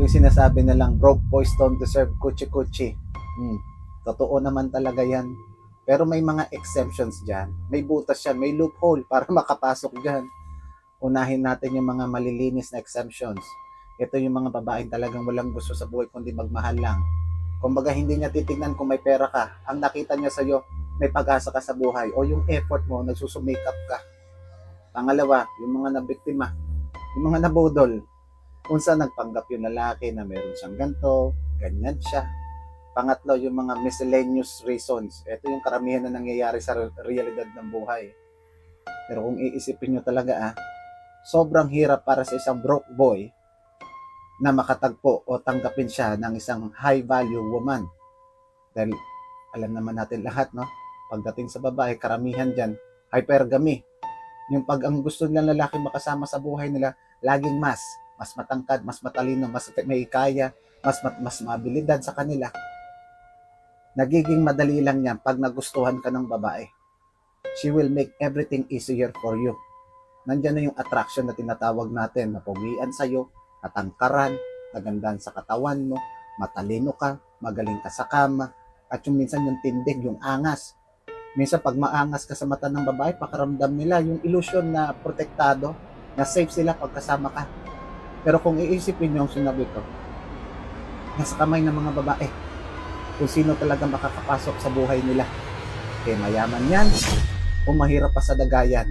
yung sinasabi nilang broke boys don't deserve kuchi-kuchi. Totoo naman talaga yan. Pero may mga exemptions dyan. May butas yan, may loophole para makapasok dyan. Unahin natin yung mga malilinis na exemptions. Ito yung mga babaeng talagang walang gusto sa buhay kundi magmahal lang. Kumbaga hindi niya titignan kung may pera ka. Ang nakita niya sa'yo, may pag-asa ka sa buhay o yung effort mo, nagsusumikap ka. Pangalawa, yung mga nabiktima, yung mga nabudol. Kung saan nagpanggap yung lalaki na meron siyang ganito, ganyan siya. Pangatlo, yung mga miscellaneous reasons. Ito yung karamihan na nangyayari sa realidad ng buhay. Pero kung iisipin nyo talaga, sobrang hirap para sa isang broke boy na makatagpo o tanggapin siya ng isang high-value woman. Dahil alam naman natin lahat, no? Pagdating sa babae, karamihan dyan, hypergamy. Yung pag ang gusto nilang lalaki makasama sa buhay nila, laging mas matangkad, mas matalino, mas may kaya, mas mabilidad sa kanila. Nagiging madali lang yan pag nagustuhan ka ng babae. She will make everything easier for you. Nandiyan na yung attraction na tinatawag natin, napugian sa'yo, natangkaran, nagandahan sa katawan mo, matalino ka, magaling ka sa kama, at yung minsan yung tindig, yung angas. Minsan pag maangas ka sa mata ng babae, pakaramdam nila yung illusion na protektado, na safe sila pag kasama ka. Pero kung iisipin nyo ang sinabi ko, nasa kamay ng mga babae kung sino talaga makakapasok sa buhay nila. Kaya mayaman yan o mahirap pa sa dagayan.